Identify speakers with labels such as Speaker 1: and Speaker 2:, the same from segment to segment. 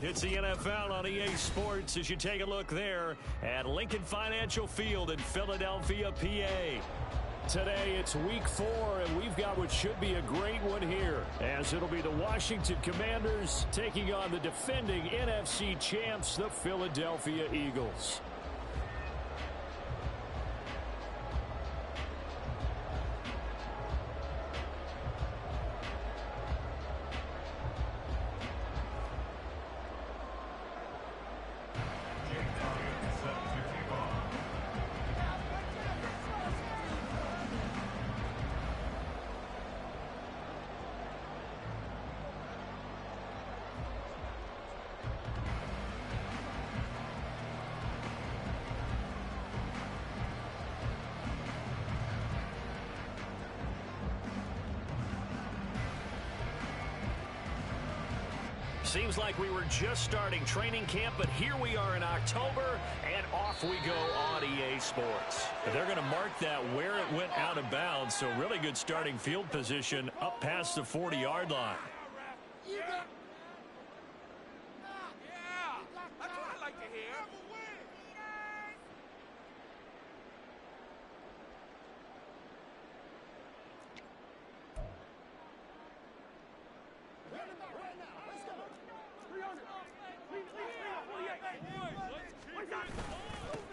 Speaker 1: It's the NFL on EA Sports as you take a look there at Lincoln Financial Field in Philadelphia, PA. Today it's week 4, and we've got what should be a great one here, as it'll be the Washington Commanders taking on the defending NFC champs, the Philadelphia Eagles. Seems like we were just starting training camp, but here we are in October, and off we go on EA Sports. They're going to mark that where it went out of bounds, so really good starting field position up past the 40-yard line.
Speaker 2: Yeah, that's what I like to hear.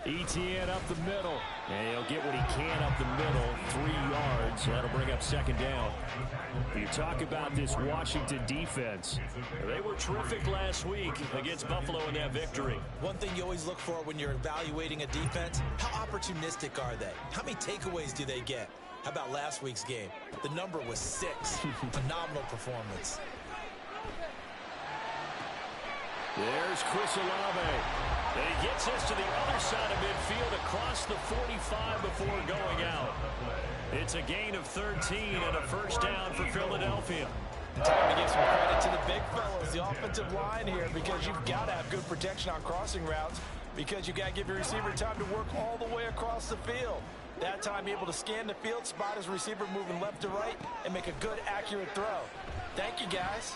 Speaker 1: ETN up the middle, and he'll get what he can up the middle, 3 yards. That'll bring up second down. You talk about this Washington defense. They were terrific last week against Buffalo in that victory.
Speaker 3: One thing you always look for when you're evaluating a defense, how opportunistic are they? How many takeaways do they get? How about last week's game? The number was 6. Phenomenal performance.
Speaker 1: There's Chris Olave. And he gets us to the other side of midfield across the 45 before going out. It's a gain of 13 and a first down for Philadelphia.
Speaker 4: Time to give some credit to the big fellows, the offensive line here, because you've got to have good protection on crossing routes, because you've got to give your receiver time to work all the way across the field. That time, be able to scan the field, spot his receiver moving left to right, and make a good, accurate throw. Thank you, guys.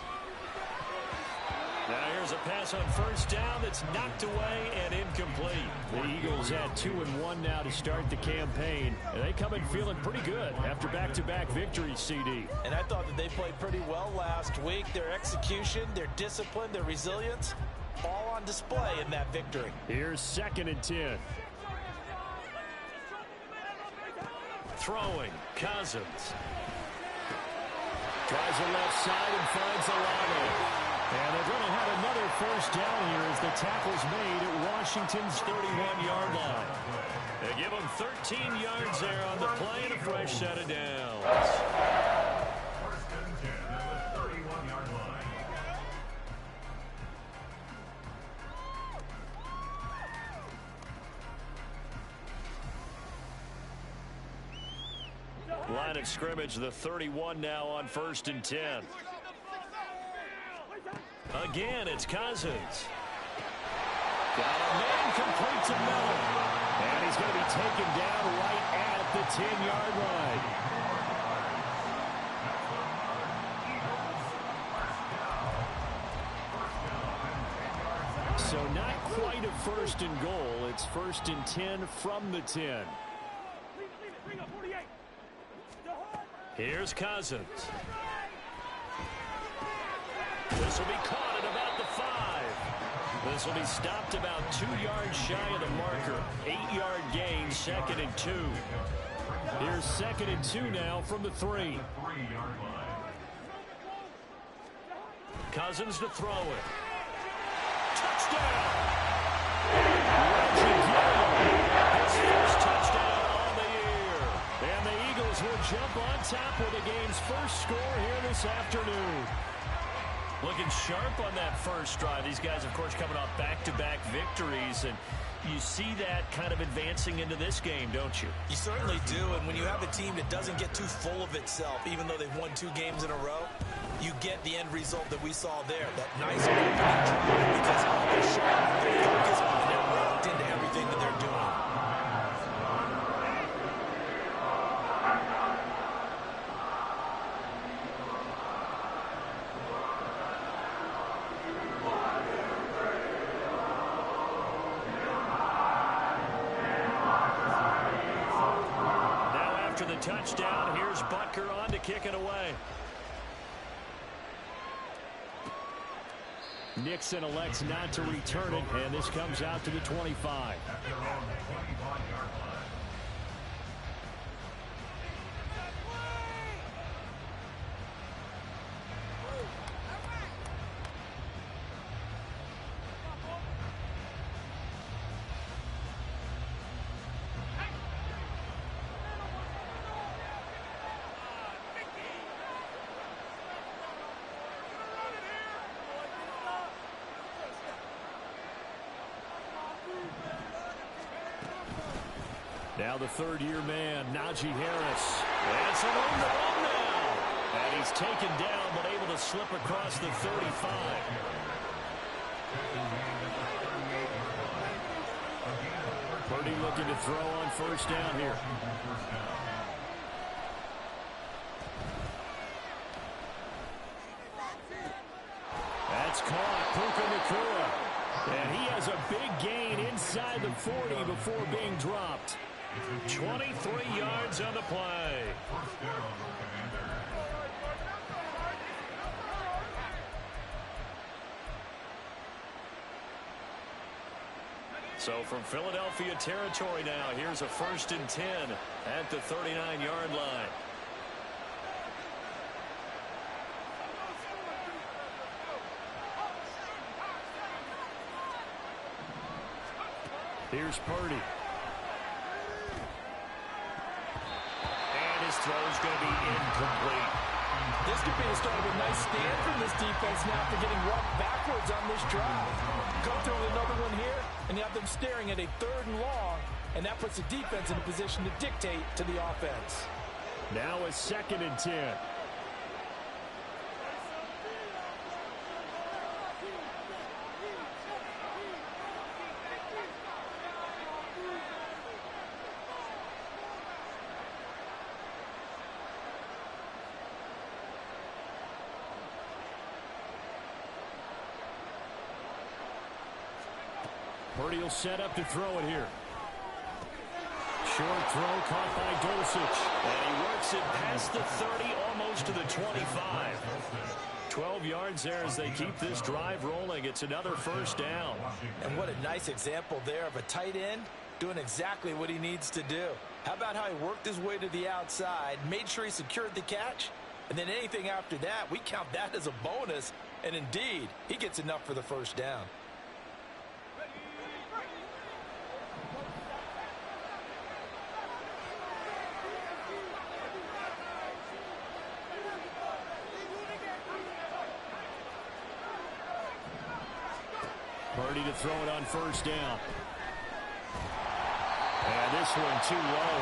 Speaker 1: Now here's a pass on first down that's knocked away and incomplete. The Eagles at 2-1 now to start the campaign. And they come in feeling pretty good after back-to-back victories, CD.
Speaker 4: And I thought that they played pretty well last week. Their execution, their discipline, their resilience, all on display in that victory.
Speaker 1: Here's 2nd and 10. Throwing, Cousins. Tries the left side and finds Olave. And they're going to have another first down here as the tackle's made at Washington's 31-yard line. They give them 13 yards there on the play and a fresh set of downs.
Speaker 5: First and 10 at the 31-yard line.
Speaker 1: Line of scrimmage, the 31 now on 1st and 10. Again, it's Cousins. Got a man complete to Miller. And he's going to be taken down right at the 10-yard line. So not quite a first and goal. It's 1st and 10 from the 10. Here's Cousins. This will be caught at about the 5. This will be stopped about 2 yards shy of the marker. 8-yard gain, 2nd and 2. Here's 2nd and 2 now from the 3. Cousins to throw it. Touchdown! His first touchdown on the year. And the Eagles will jump on top with the game's first score here this afternoon. Looking sharp on that first drive. These guys, of course, coming off back-to-back victories, and you see that kind of advancing into this game, don't you?
Speaker 3: You certainly do, and when you have a team that doesn't get too full of itself, even though they've won 2 games in a row, you get the end result that we saw there, that nice opening drive, because they're sharp, they're focused, and they're locked into everything that they're doing.
Speaker 1: touchdown. Here's Butker on to kick it away. Nixon elects not to return it, and this comes out to the 25.
Speaker 5: At their own 25-yard line.
Speaker 1: Now the third-year man, Najee Harris. That's an on now. And he's taken down, but able to slip across the 35. Purdy looking to throw on first down here. That's caught. Puka Nacua. And he has a big gain inside the 40 before being dropped. 23 yards on the play.
Speaker 5: First down, Commander.
Speaker 1: So from Philadelphia territory now, here's a 1st and 10 at the 39-yard line. Here's Purdy. And his throw's going to be incomplete.
Speaker 4: This could be the start of a nice stand from this defense now after getting walked backwards on this drive. Go through with another one here, and you have them staring at a 3rd and long, and that puts the defense in a position to dictate to the offense.
Speaker 1: Now a 2nd and 10. Purdy will set up to throw it here. Short throw caught by Dulcich. And he works it past the 30, almost to the 25. 12 yards there as they keep this drive rolling. It's another 1st down.
Speaker 3: And what a nice example there of a tight end doing exactly what he needs to do. How about how he worked his way to the outside, made sure he secured the catch, and then anything after that, we count that as a bonus. And indeed, he gets enough for the 1st down.
Speaker 1: Purdy to throw it on 1st down. And this one too low.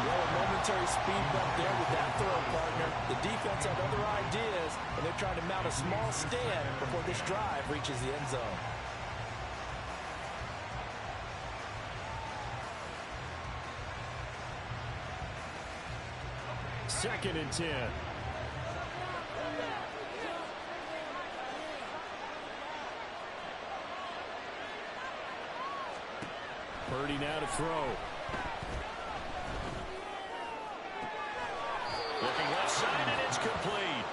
Speaker 4: Well, a momentary speed bump there with that throw, partner. The defense had other ideas, and they're trying to mount a small stand before this drive reaches the end zone.
Speaker 1: Second and 10. Purdy now to throw. Looking left side, and it's complete.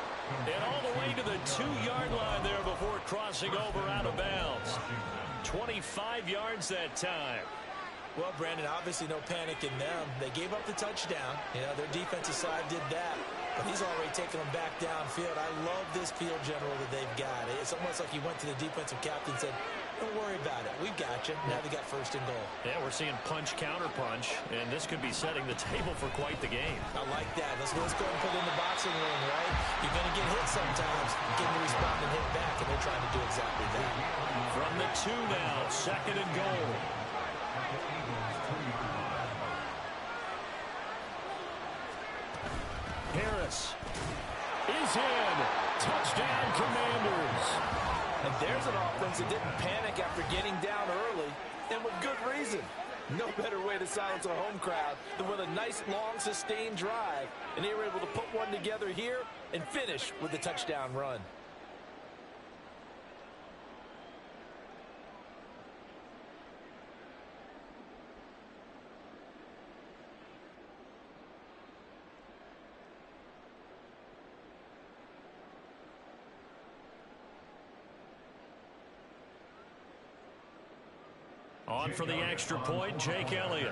Speaker 1: And all the way to the 2-yard line there before crossing over out of bounds. 25 yards that time.
Speaker 3: Well, Brandon, obviously no panic in them. They gave up the touchdown. You know, their defensive side did that. But he's already taken them back downfield. I love this field general that they've got. It's almost like he went to the defensive captain and said, don't worry about it. We've got you. Now they got 1st and goal.
Speaker 1: Yeah, we're seeing punch, counter punch, and this could be setting the table for quite the game.
Speaker 3: I like that. Let's go and put it in the boxing ring, right? You're going to get hit sometimes. Getting to respond and hit back, and they're trying to do exactly that.
Speaker 1: From the 2 now, 2nd and goal. Harris is in. Touchdown, Commanders.
Speaker 4: And there's an offense that didn't panic after getting down early, and with good reason. No better way to silence a home crowd than with a nice, long, sustained drive. And they were able to put one together here and finish with a touchdown run.
Speaker 1: On for the extra point, Jake Elliott.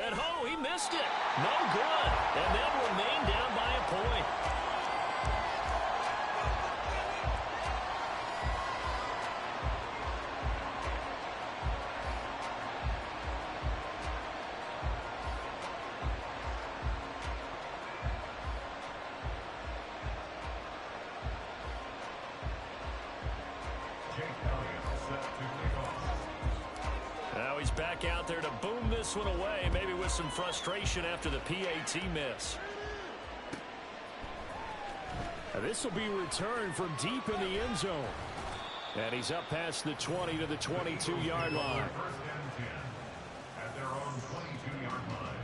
Speaker 1: And oh, he missed it. No good. And they'll remain down by a point. Now he's back out there to boom this one away, maybe with some frustration after the PAT miss. Now this will be returned from deep in the end zone. And he's up past the 20 to the 22-yard line.
Speaker 5: First and 10 at their own 22-yard line.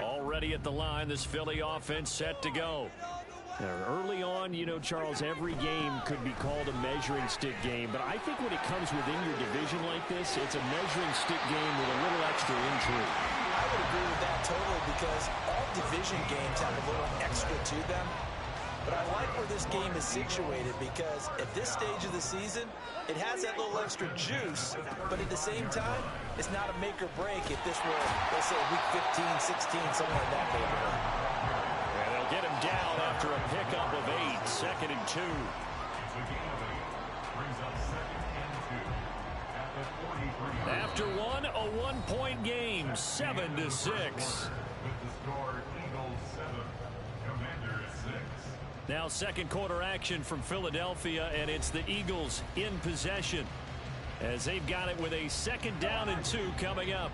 Speaker 1: Already at the line, this Philly offense set to go. Now, early on, you know, Charles, every game could be called a measuring stick game, but I think when it comes within your division like this, it's a measuring stick game with a little extra intrigue.
Speaker 3: I would agree with that totally, because all division games have a little extra to them. But I like where this game is situated, because at this stage of the season, it has that little extra juice, but at the same time, it's not a make or break if this were, let's say, week 15, 16, something like that neighborhood.
Speaker 1: And they'll get him down after a pickup of 8, 2nd and 2. After one, a one-point game, 7-6.
Speaker 5: With the score, Eagles 7, Commanders 6.
Speaker 1: Now second quarter action from Philadelphia, and it's the Eagles in possession as they've got it with a 2nd down and 2 coming up.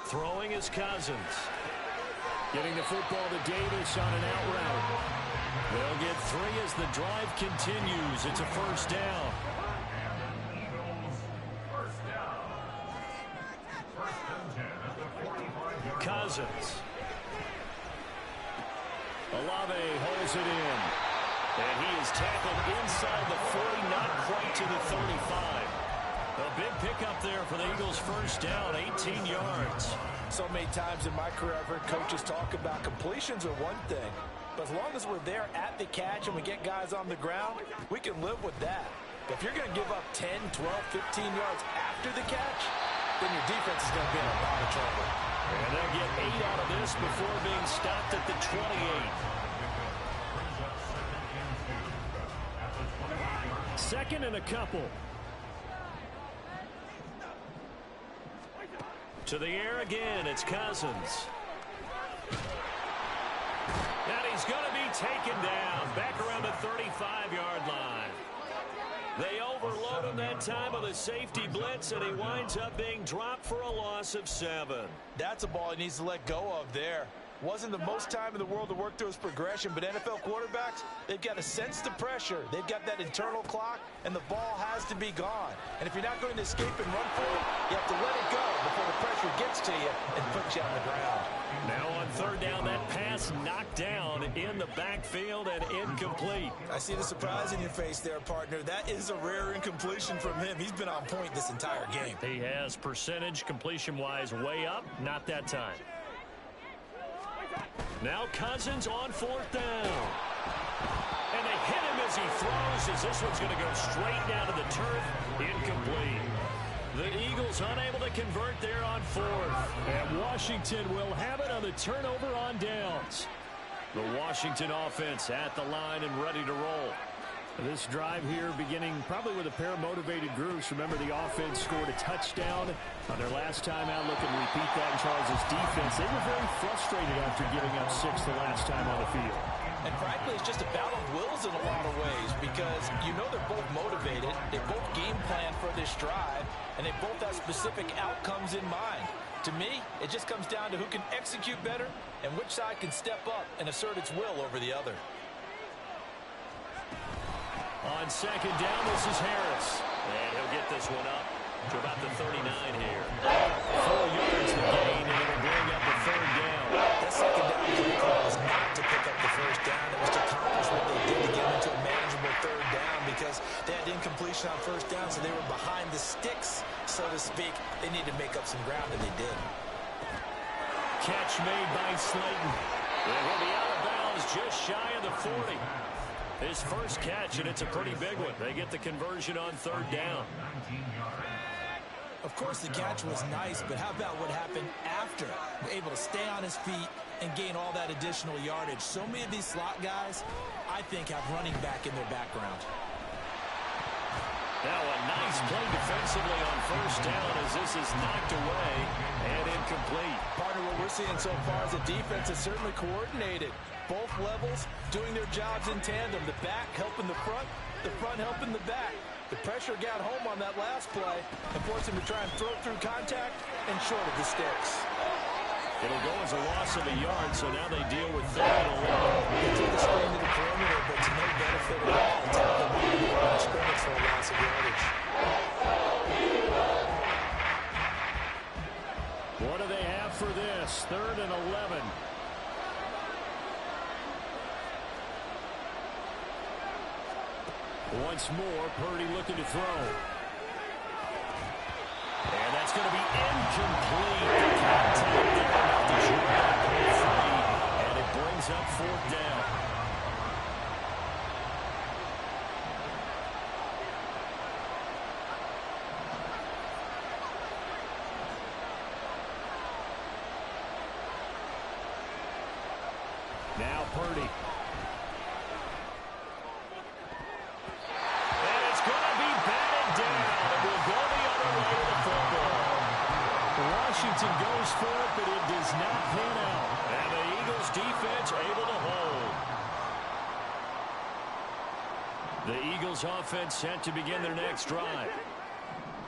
Speaker 1: Throwing is Cousins. Getting the football to Davis on an out route. They'll get 3 as the drive continues. It's a 1st down. Cousins. Olave holds it in. And he is tackled inside the 40, not quite to the 35. A big pickup there for the Eagles' 1st down, 18 yards.
Speaker 4: So many times in my career, I've heard coaches talk about completions are one thing. But as long as we're there at the catch and we get guys on the ground, we can live with that. But if you're going to give up 10, 12, 15 yards after the catch, then your defense is going to be in a lot of trouble.
Speaker 1: And they'll get 8 out of this before being stopped at the 28. 2nd and a couple. To the air again, it's Cousins. And he's going to be taken down back around the 35-yard line. They overload him that time with a safety blitz, and he winds up being dropped for a loss of 7.
Speaker 4: That's a ball he needs to let go of there. Wasn't the most time in the world to work through his progression, but NFL quarterbacks, they've got to sense the pressure. They've got that internal clock, and the ball has to be gone. And if you're not going to escape and run for it, you have to let it go before the pressure gets to you and puts you on the ground.
Speaker 1: Now on 3rd down, that pass knocked down in the backfield and incomplete.
Speaker 3: I see the surprise in your face there, partner. That is a rare incompletion from him. He's been on point this entire game.
Speaker 1: He has percentage completion-wise way up, not that time. Now Cousins on 4th down. And they hit him as he throws, as this one's going to go straight down to the turf. Incomplete. The Eagles unable to convert there on 4th. And Washington will have it on the turnover on downs. The Washington offense at the line and ready to roll. This drive here beginning probably with a pair of motivated groups. Remember, the offense scored a touchdown on their last time out. Looking to repeat that in Charles' defense. They were very frustrated after giving up 6 the last time on the field.
Speaker 4: And frankly, it's just a battle of wills in a lot of ways, because you know they're both motivated. They both game plan for this drive, and they both have specific outcomes in mind. To me, it just comes down to who can execute better and which side can step up and assert its will over the other.
Speaker 1: On second down, this is Harris. And he'll get this one up to about the 39 here. 4 yards the gain, and it'll bring up a third down.
Speaker 3: That second down play call was not to pick up the first down. It was to accomplish what they did to get into a manageable third down because they had incompletion on first down, so they were behind the sticks, so to speak. They needed to make up some ground, and they did.
Speaker 1: Catch made by Slayton. And he'll be out of bounds just shy of the 40. His first catch, and it's a pretty big one. They get the conversion on third down.
Speaker 3: Of course, the catch was nice, but how about what happened after? Able to stay on his feet and gain all that additional yardage. So many of these slot guys, I think, have running back in their background.
Speaker 1: Now a nice play defensively on first down as this is knocked away and incomplete.
Speaker 4: Partner, what we're seeing so far is the defense is certainly coordinated. Both levels doing their jobs in tandem. The back helping the front helping the back. The pressure got home on that last play and forced him to try and throw through contact and short of the sticks.
Speaker 1: It'll go as a loss of a yard, so now they deal with third and 11.
Speaker 3: They took the screen to the perimeter, but to no benefit at all until the line of scrimmage for a loss of yardage.
Speaker 1: What do they have for this? Third and 11. Once more, Purdy looking to throw. And that's going to be incomplete. The contact there enough to shoot out free, and it brings up fourth down. Now Purdy. Washington goes for it, but it does not pan out. And the Eagles defense able to hold. The Eagles offense set to begin their next drive.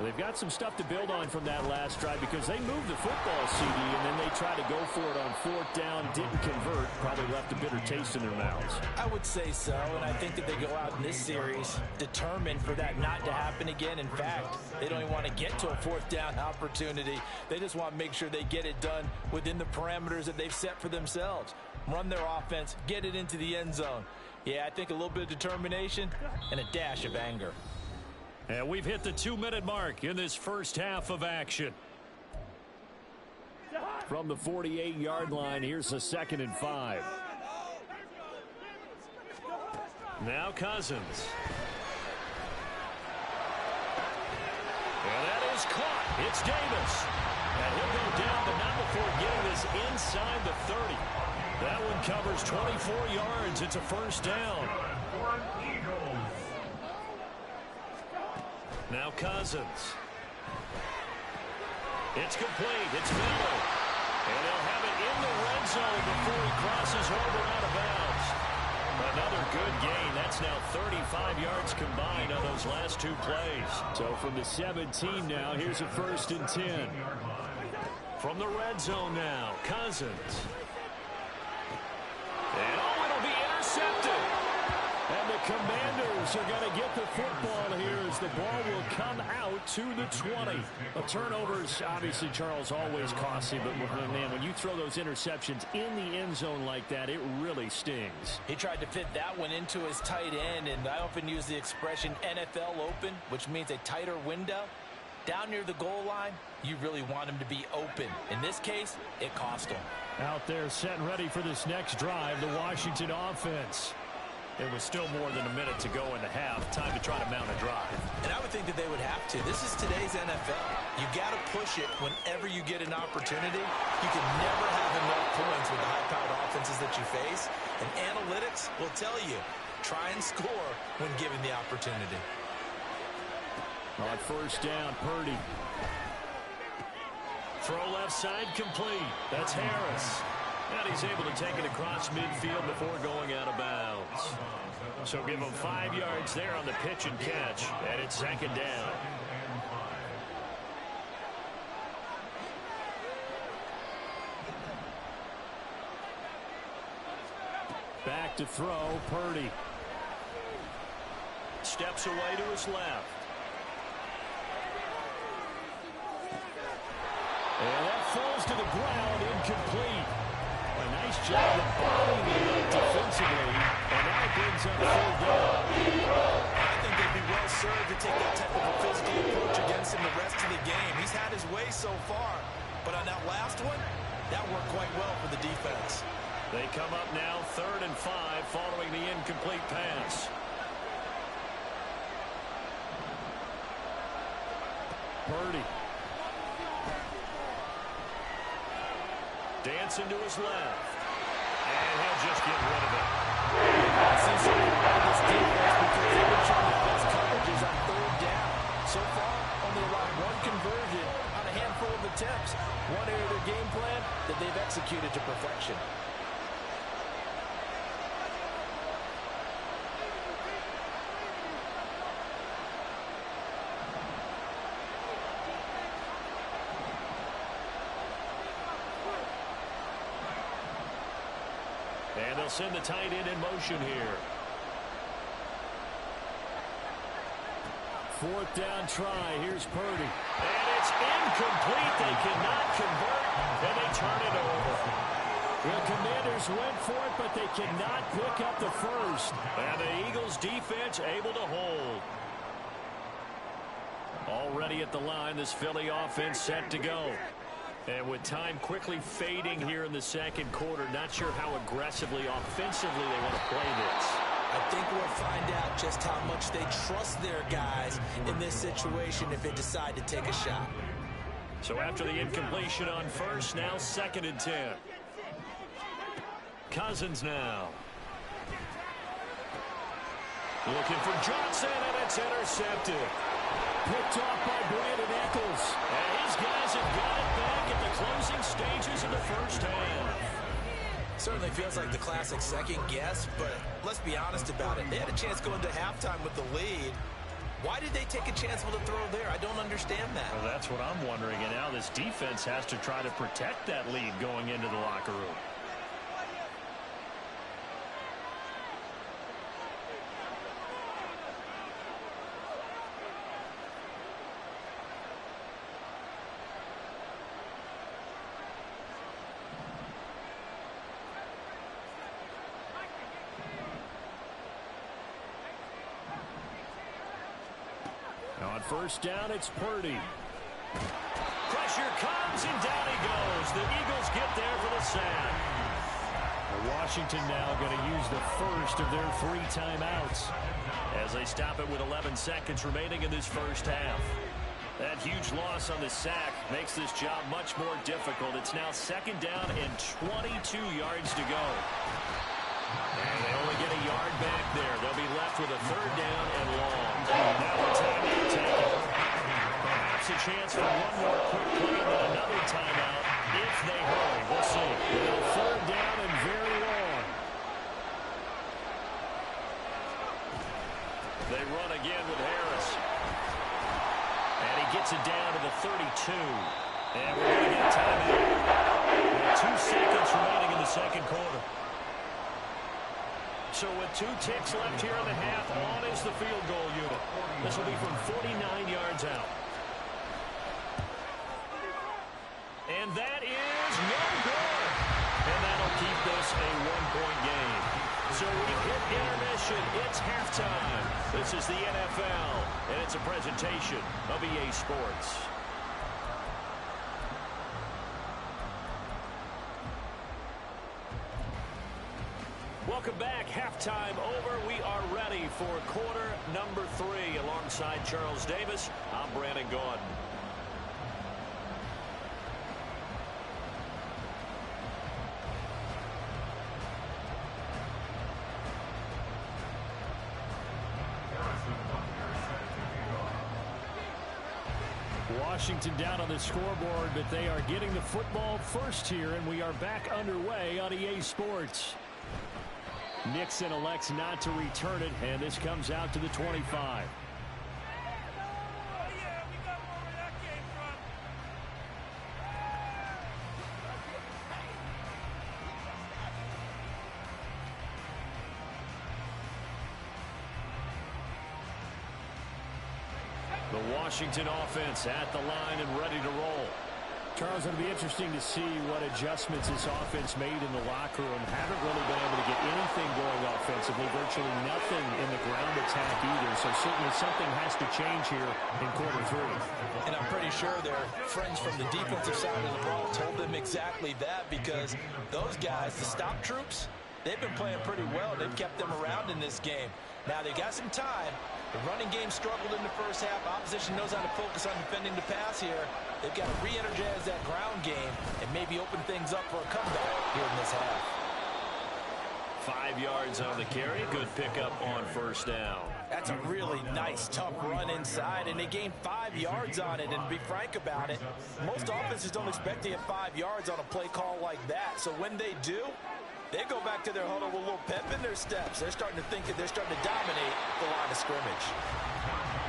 Speaker 1: They've got some stuff to build on from that last drive because they moved the football, CD, and then they tried to go for it on fourth down, didn't convert, probably left a bitter taste in their mouths.
Speaker 3: I would say so, and I think that they go out in this series determined for that not to happen again. In fact, they don't even want to get to a fourth down opportunity. They just want to make sure they get it done within the parameters that they've set for themselves. Run their offense, get it into the end zone. Yeah, I think a little bit of determination and a dash of anger.
Speaker 1: And we've hit the 2-minute mark in this first half of action. From the 48-yard line, here's a 2nd and 5. Now Cousins. And that is caught. It's Davis. And he'll go down, but not before getting this inside the 30. That one covers 24 yards. It's a first down. Now Cousins. It's complete. It's Miller. And they'll have it in the red zone before he crosses over out of bounds. Another good gain. That's now 35 yards combined on those last two plays. So from the 17 now, here's a 1st and 10. From the red zone now, Cousins. And it'll be intercepted. And the Commanders are going to get the football here as the ball will come out to the 20. A turnover's obviously, Charles, always costly, but man, when you throw those interceptions in the end zone like that, it really stings.
Speaker 3: He tried to fit that one into his tight end, and I often use the expression NFL open, which means a tighter window. Down near the goal line, you really want him to be open. In this case, it cost him.
Speaker 1: Out there set and ready for this next drive, the Washington offense. It was still more than a minute to go in the half. Time to try to mount a drive.
Speaker 3: And I would think that they would have to. This is today's NFL. You got to push it whenever you get an opportunity. You can never have enough points with the high-powered offenses that you face. And analytics will tell you, try and score when given the opportunity.
Speaker 1: On first down, Purdy. Throw left side complete. That's Harris. And he's able to take it across midfield before going out of bounds. So give him 5 yards there on the pitch and catch. And it's 2nd down. Back to throw, Purdy. steps away to his left. And that falls to the ground, incomplete. A nice job of bombing him up defensively, and now it brings up third down.
Speaker 3: I think they'd be well served to take that type of a physical approach against him the rest of the game. He's had his way so far, but on that last one, that worked quite well for the defense.
Speaker 1: They come up now 3rd and 5 following the incomplete pass. Purdy. Dancing to his left. And he'll just get rid of it.
Speaker 4: See something about this defense because they've been showing the best coverages on 3rd down. So far, only allowed 1 conversion on a handful of attempts. One area of their game plan that they've executed to perfection.
Speaker 1: And they'll send the tight end in motion here. 4th down try. Here's Purdy. And it's incomplete. They cannot convert, and they turn it over. The Commanders went for it, but they cannot pick up the first. And the Eagles defense able to hold. Already at the line, this Philly offense set to go. And with time quickly fading here in the second quarter, not sure how aggressively, offensively they want to play this.
Speaker 3: I think we'll find out just how much they trust their guys in this situation if they decide to take a shot.
Speaker 1: So after the incompletion on first, now 2nd and 10. Cousins now. Looking for Johnson, and it's intercepted. Picked off by Brandon Eccles. And his guys have got it back at the closing stages of the first half.
Speaker 3: Certainly feels like the classic second guess, but let's be honest about it. They had a chance going to halftime with the lead. Why did they take a chance with a throw there? I don't understand that.
Speaker 1: Well, that's what I'm wondering. And now this defense has to try to protect that lead going into the locker room. On first down, it's Purdy. Pressure comes, and down he goes. The Eagles get there for the sack. Washington now going to use the first of their 3 timeouts as they stop it with 11 seconds remaining in this first half. That huge loss on the sack makes this job much more difficult. It's now 2nd down and 22 yards to go. And they only get a yard back there. They'll be left with a 3rd down and long. Now a timeout taken. Perhaps a chance for one more quick play and then another timeout if they hurry. We'll see. With a 3rd down and very long. They run again with Harris. And he gets it down to the 32. And we're going to get a timeout. With 2 seconds remaining in the second quarter. So with 2 ticks left here in the half, on is the field goal unit. This will be from 49 yards out. And that is no good. And that'll keep this a 1-point game. So we've hit intermission. It's halftime. This is the NFL, and it's a presentation of EA Sports. Welcome back. Halftime over. We are ready for quarter number 3. Alongside Charles Davis, I'm Brandon Gaudin. Washington down on the scoreboard, but they are getting the football first here, and we are back underway on EA Sports. Nixon elects not to return it, and this comes out to the 25. Washington offense at the line and ready to roll. Charles, it'll be interesting to see what adjustments this offense made in the locker room. Haven't really been able to get anything going offensively, virtually nothing in the ground attack either. So certainly something has to change here in quarter 3.
Speaker 4: And I'm pretty sure their friends from the defensive side of the ball told them exactly that, because those guys, the stop troops, they've been playing pretty well. They've kept them around in this game. Now they got some time. The running game struggled in the first half. Opposition knows how to focus on defending the pass here. They've got to re-energize that ground game and maybe open things up for a comeback here in this half.
Speaker 1: 5 yards on the carry. Good pickup on first down.
Speaker 4: That's a really nice, tough run inside, and they gained 5 yards on it. And to be frank about it, most offenses don't expect to get 5 yards on a play call like that. So when they do, they go back to their huddle with a little pep in their steps. They're starting to think that they're starting to dominate the line of scrimmage.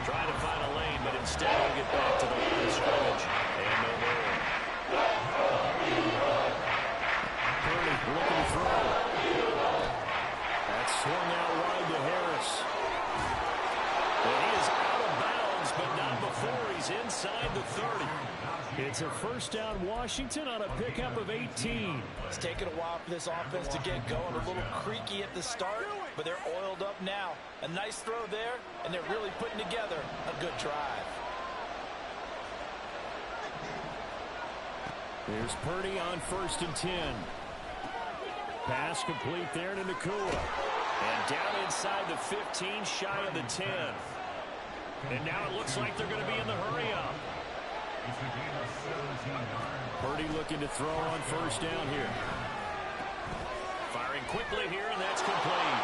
Speaker 1: Trying to find a lane, but instead he'll get back to the line of scrimmage. And no more. Purdy looking to throw. That's swung out wide to Harris. And he is out of bounds, but not before he's inside the 30. It's a first down Washington on a pickup of 18.
Speaker 4: It's taken a while for this offense to get going. A little creaky at the start, but they're oiled up now. A nice throw there, and they're really putting together a good drive.
Speaker 1: Here's Purdy on 1st and 10. Pass complete there to Nakua. And down inside the 15, shy of the 10. And now it looks like they're going to be in the hurry-up. Purdy looking to throw on first down here. Firing quickly here, and that's complete.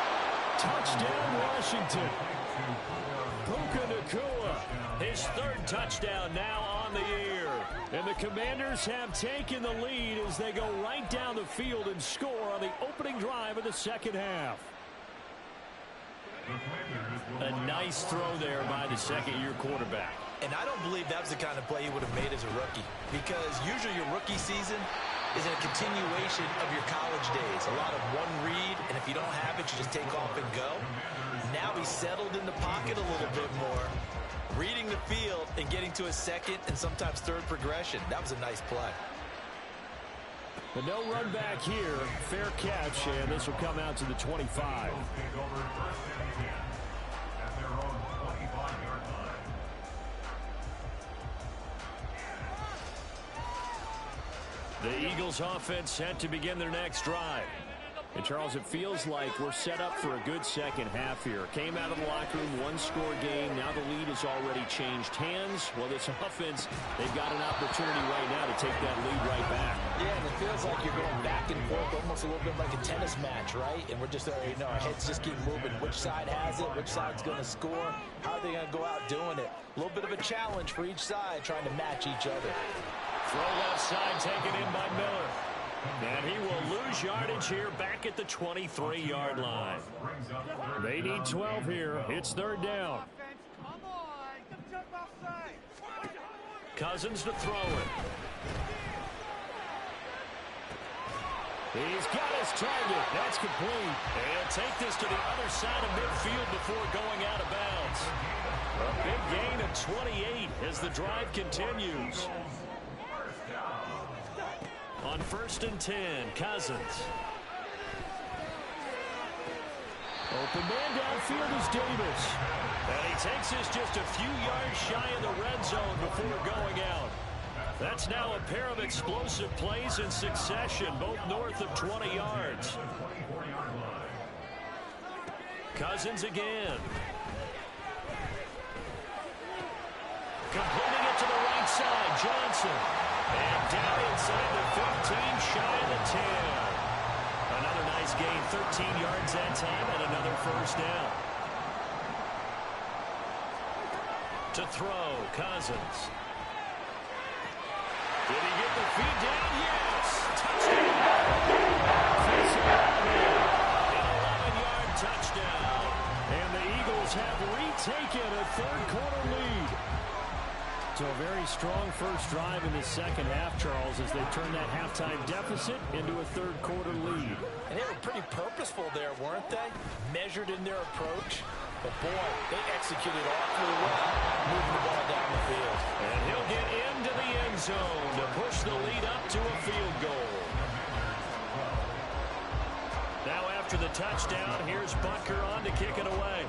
Speaker 1: Touchdown, Washington. Puka Nakua, his 3rd touchdown now on the year. And the Commanders have taken the lead as they go right down the field and score on the opening drive of the second half. A nice throw there by the second-year quarterback.
Speaker 4: And I don't believe that was the kind of play he would have made as a rookie, because usually your rookie season is a continuation of your college days. A lot of one read, and if you don't have it, you just take off and go. Now he's settled in the pocket a little bit more, reading the field and getting to a second and sometimes third progression. That was a nice play.
Speaker 1: But no run back here. Fair catch, and this will come out to the 25. The Eagles offense set to begin their next drive. And Charles, it feels like we're set up for a good second half here. Came out of the locker room, 1-score game. Now the lead has already changed hands. Well, this offense, they've got an opportunity right now to take that lead right back.
Speaker 4: Yeah, and it feels like you're going back and forth, almost a little bit like a tennis match, right? And we're just, our heads just keep moving. Which side has it? Which side's going to score? How are they going to go out doing it? A little bit of a challenge for each side, trying to match each other.
Speaker 1: Throw left side taken in by Miller. And he will lose yardage here back at the 23-yard line. They need 12 here. It's 3rd down. Cousins to throw it. He's got his target. That's complete. And he'll take this to the other side of midfield before going out of bounds. A big gain of 28 as the drive continues. On 1st and 10, Cousins. Open man downfield is Davis. And he takes this just a few yards shy of the red zone before going out. That's now a pair of explosive plays in succession, both north of 20 yards. Cousins again. Completing it to the right side, Johnson. And down inside the 15, shy of the 10. Another nice gain, 13 yards that time, and another first down. To throw, Cousins. Did he get the feet down? Yes! Touchdown! An 11-yard touchdown. And the Eagles have retaken a third-quarter lead. So a very strong first drive in the second half, Charles, as they turn that halftime deficit into a third-quarter lead.
Speaker 4: And they were pretty purposeful there, weren't they? Measured in their approach. But, boy, they executed awfully well, moving the ball down the field.
Speaker 1: And he'll get into the end zone to push the lead up to a field goal. Now after the touchdown, here's Butker on to kick it away.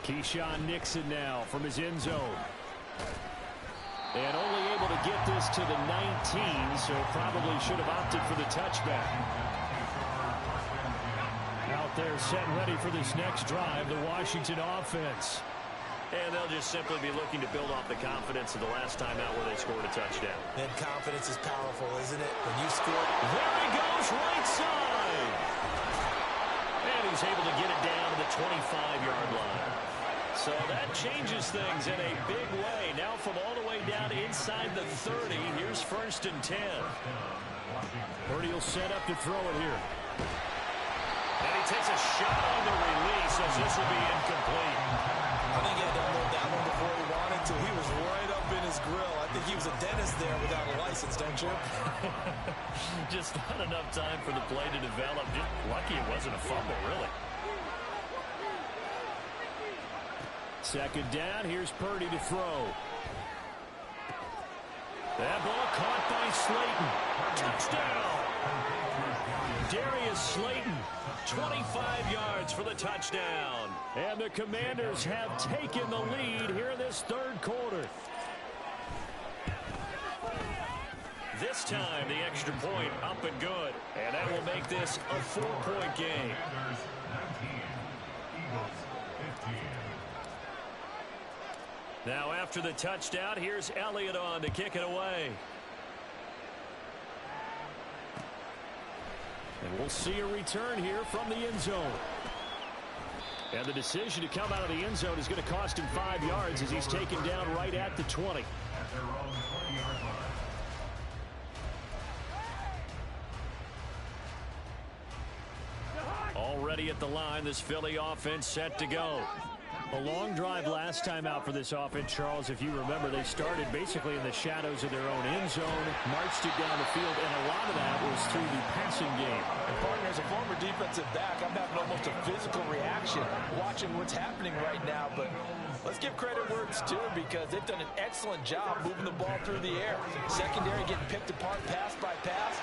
Speaker 1: Keyshawn Nixon now from his end zone. And only able to get this to the 19, so probably should have opted for the touchback. Out there set ready for this next drive, the Washington offense. And they'll just simply be looking to build off the confidence of the last time out where they scored a touchdown.
Speaker 3: And confidence is powerful, isn't it? When you score.
Speaker 1: There he goes, right side. And he's able to get it down to the 25-yard line. So that changes things in a big way. Now from all the way down inside the 30, here's 1st and 10. Purdy will set up to throw it here. And he takes a shot on the release as this will be incomplete.
Speaker 3: I think he had to unload that one before he wanted to. He was right up in his grill. I think he was a dentist there without a license, don't you?
Speaker 1: Just not enough time for the play to develop. Just lucky it wasn't a fumble, really. Second down, here's Purdy to throw. That ball caught by Slayton. Touchdown! Darius Slayton, 25 yards for the touchdown. And the Commanders have taken the lead here in this third quarter. This time, the extra point up and good. And that will make this a 4-point game. Now after the touchdown, here's Elliott on to kick it away. And we'll see a return here from the end zone. And the decision to come out of the end zone is going to cost him 5 yards as he's taken down right at the 20. Already at the line, this Philly offense set to go. A long drive last time out for this offense, Charles. If you remember, they started basically in the shadows of their own end zone, marched it down the field, and a lot of that was through the passing game.
Speaker 4: And partner, as a former defensive back, I'm having almost a physical reaction watching what's happening right now. But let's give credit where it's due because they've done an excellent job moving the ball through the air. Secondary getting picked apart pass by pass.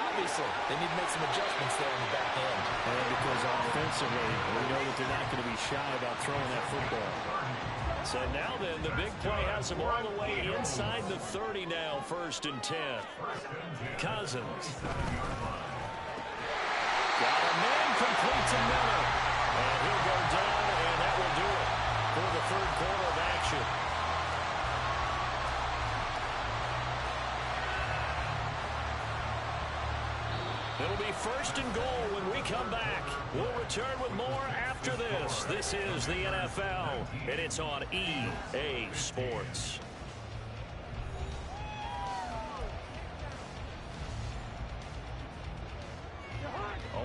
Speaker 4: Obviously, they need to make some adjustments there in the back end.
Speaker 1: And because offensively, we know that they're not going to be shy about throwing that football. So now then, the big play has them all the way inside the 30 now, 1st and 10. Cousins. Got a man complete to Miller. And he'll go down, and that will do it for the third quarter of action. It'll be 1st and goal when we come back. We'll return with more after this. This is the NFL, and it's on EA Sports.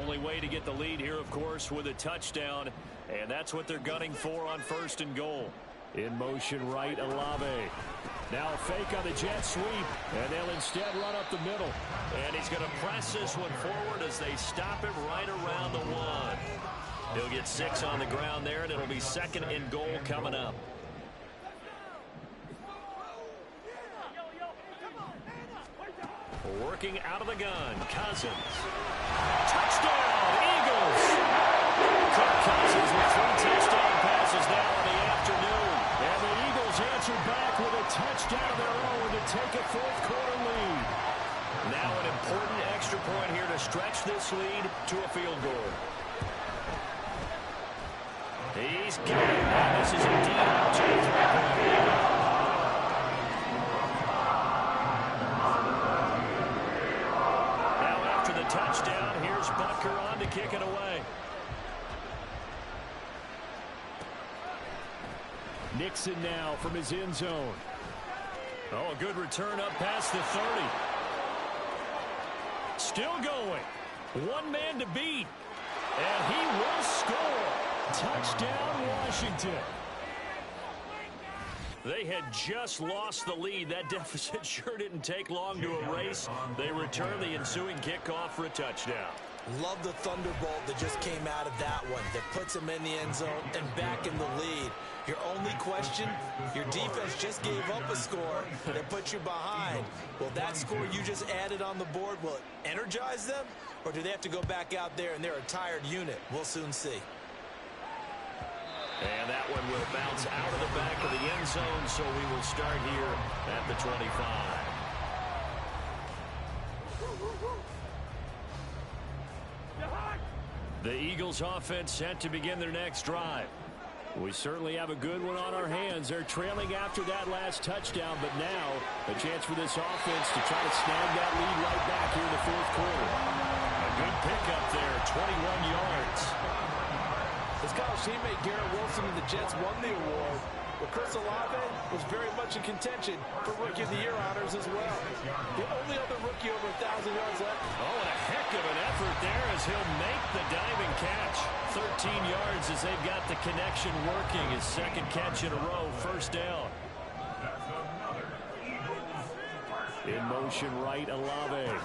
Speaker 1: Only way to get the lead here, of course, with a touchdown, and that's what they're gunning for on 1st and goal. In motion right, Olave. Now a fake on the jet sweep, and they'll instead run up the middle. And he's going to press this one forward as they stop him right around the 1. He'll get 6 on the ground there, and it'll be 2nd and goal coming up. Working out of the gun, Cousins. Touchdown, Eagles! Kirk Cousins with 3 touchdown passes now in the afternoon. And the Eagles answer back with a touchdown of their own to take a 4th quarter lead. Now an important extra point here to stretch this lead to a field goal. He's got it. Now this is indeed out to a 3-point lead. Touchdown. Here's Butker on to kick it away. Nixon now from his end zone. Oh, a good return up past the 30. Still going. One man to beat. And he will score. Touchdown, Washington. They had just lost the lead. That deficit sure didn't take long to erase. They return the ensuing kickoff for a touchdown.
Speaker 3: Love the thunderbolt that just came out of that one that puts him in the end zone and back in the lead. Your only question, your defense just gave up a score that put you behind. Will that score you just added on the board, will it energize them? Or do they have to go back out there and they're a tired unit? We'll soon see.
Speaker 1: And that one will bounce out of the back of the end zone, so we will start here at the 25. The Eagles offense set to begin their next drive. We certainly have a good one on our hands. They're trailing after that last touchdown, but now a chance for this offense to try to snag that lead right back here in the fourth quarter. A good pickup there, 21 yards.
Speaker 4: His college teammate Garrett Wilson and the Jets won the award, but Chris Olave was very much in contention for Rookie of the Year honors as well. The only other rookie over 1,000 yards left.
Speaker 1: Oh, and a heck of an effort there as he'll make the diving catch. 13 yards as they've got the connection working. His second catch in a row, first down. In motion right, Olave.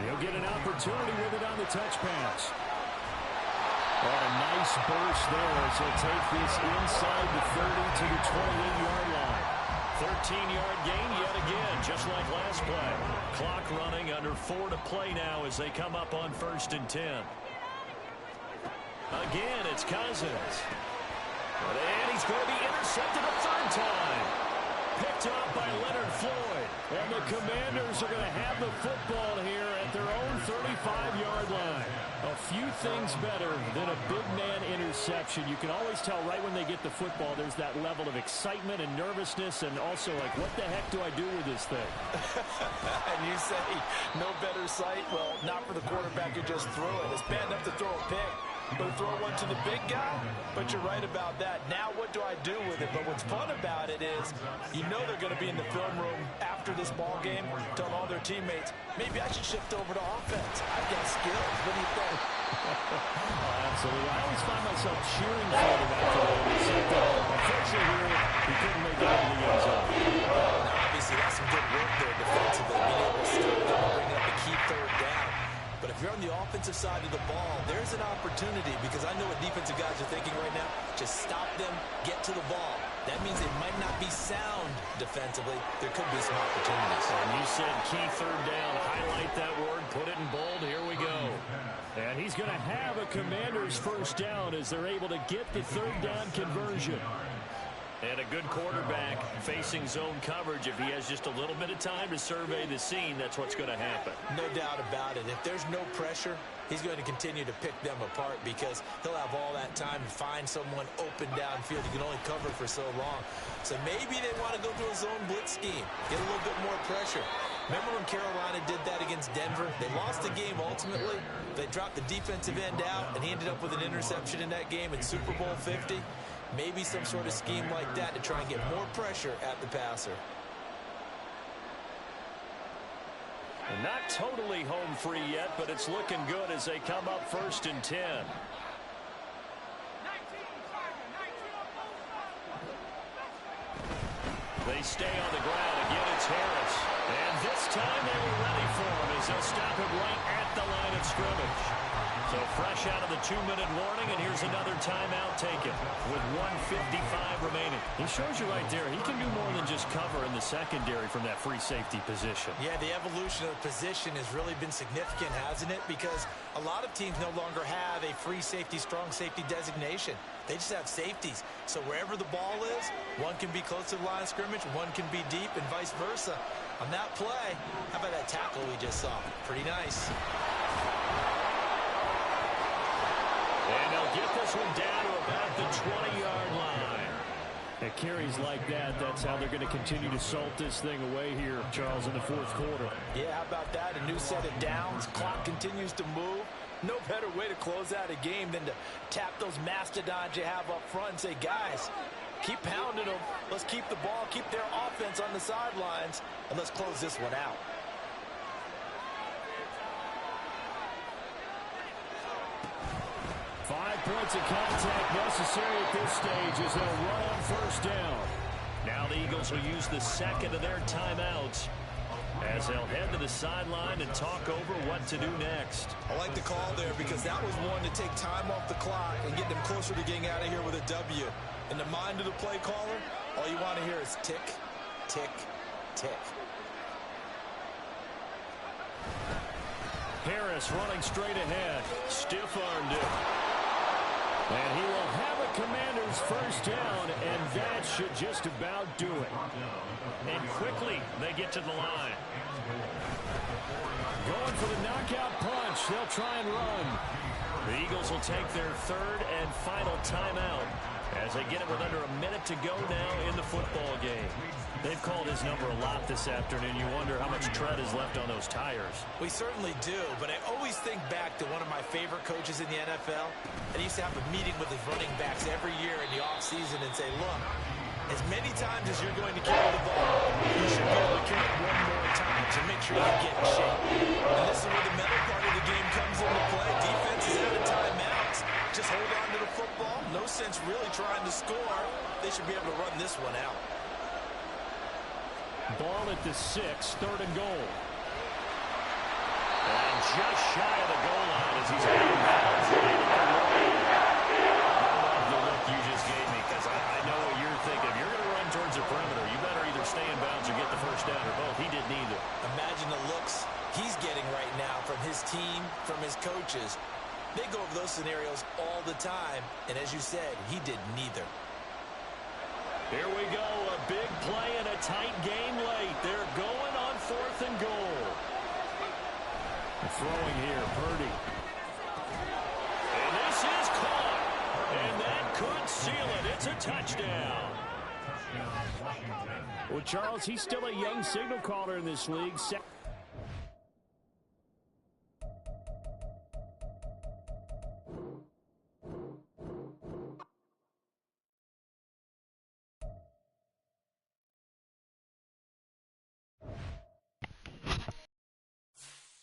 Speaker 1: He'll get an opportunity with it on the touch pass. Oh, a nice burst there as he'll take this inside the 30 to the 28-yard line. 13-yard gain yet again, just like last play. Clock running, under 4 to play now as they come up on 1st and 10. Again, it's Cousins. And he's going to be intercepted a third time. Picked up by Leonard Floyd. And the Commanders are going to have the football here at their own 35-yard line. A few things better than a big man interception. You can always tell right when they get the football, there's that level of excitement and nervousness, and also like, what the heck do I do with this thing?
Speaker 4: And you say, no better sight? Well, not for the quarterback who just threw it. It's bad enough to throw a pick, but throw one to the big guy? But you're right about that. Now what do I do with it? But what's fun about it is, you know they're going to be in the film room after this ball game, telling all their teammates, maybe I should shift over to offense. I've got skills. What do you think?
Speaker 1: Absolutely. I always find myself cheering for them after they intercept. Unfortunately here, he couldn't make it into the end zone.
Speaker 3: Now, obviously, that's some good work there defensively, being able to stop them and bring up a key third down. But if you're on the offensive side of the ball, there's an opportunity, because I know what defensive guys are thinking right now. Just stop them, get to the ball. That means they might not be sound defensively. There could be some opportunities.
Speaker 1: And you said key third down. Highlight that word. Put it in bold. Here we go. And he's going to have a Commander's first down as they're able to get the third down conversion. And a good quarterback facing zone coverage. If he has just a little bit of time to survey the scene, that's what's going to happen.
Speaker 3: No doubt about it. If there's no pressure, he's going to continue to pick them apart because he'll have all that time to find someone open downfield. You can only cover for so long. So maybe they want to go to a zone blitz scheme, get a little bit more pressure. Remember when Carolina did that against Denver? They lost the game ultimately. They dropped the defensive end out, and he ended up with an interception in that game in Super Bowl 50. Maybe some sort of scheme like that to try and get more pressure at the passer.
Speaker 1: And not totally home free yet, but it's looking good as they come up 1st and 10. They stay on the ground. Again, it's Harris. And this time they were ready for him as they'll stop him right at the line of scrimmage. So fresh out of the 2-minute warning, and here's another timeout taken with 1:55 remaining. He shows you right there, he can do more than just cover in the secondary from that free safety position.
Speaker 3: Yeah, the evolution of the position has really been significant, hasn't it? Because a lot of teams no longer have a free safety, strong safety designation. They just have safeties. So wherever the ball is, one can be close to the line of scrimmage, one can be deep, and vice versa. On that play, how about that tackle we just saw? Pretty nice.
Speaker 1: And they'll get this one down to about the 20-yard line. At carries like that, that's how they're going to continue to salt this thing away here, Charles, in the fourth quarter.
Speaker 4: Yeah, how about that? A new set of downs. Clock continues to move. No better way to close out a game than to tap those mastodons you have up front and say, guys, keep pounding them. Let's keep the ball, keep their offense on the sidelines, and let's close this one out.
Speaker 1: Five points of contact necessary at this stage as they'll run on first down. Now the Eagles will use the second of their timeouts as as they'll head to the sideline and talk over what to do next.
Speaker 3: I like the call there because that was one to take time off the clock and get them closer to getting out of here with a W. In the mind of the play caller, all you want to hear is tick, tick, tick.
Speaker 1: Harris running straight ahead. Stiff-armed it. And he will have a Commander's first down, and that should just about do it. And quickly, they get to the line. Going for the knockout punch. They'll try and run. The Eagles will take their third and final timeout as they get it with under a minute to go now in the football game. They've called his number a lot this afternoon. You wonder how much tread is left on those tires.
Speaker 3: We certainly do, but I always think back to one of my favorite coaches in the NFL. And he used to have a meeting with his running backs every year in the offseason and say, look, as many times as you're going to carry the ball, you should be able to carry it one more time to make sure you get in shape. And this is where the mental part of the game comes into play. Defense is out of timeouts. Just hold on to the football. No sense really trying to score. They should be able to run this one out.
Speaker 1: Ball at the 6, third and goal. And just shy of the goal line as he's out of bounds right at the line. I love the look you just gave me because I know what you're thinking. If you're going to run towards the perimeter, you better either stay in bounds or get the first down or both. He did neither.
Speaker 3: Imagine the looks he's getting right now from his team, from his coaches. They go over those scenarios all the time, and as you said, he did neither.
Speaker 1: Here we go, a big play and a tight game late. They're going on 4th and goal. Throwing here, Purdy. And this is caught. And that could seal it. It's a touchdown. Well, Charles, he's still a young signal caller in this league.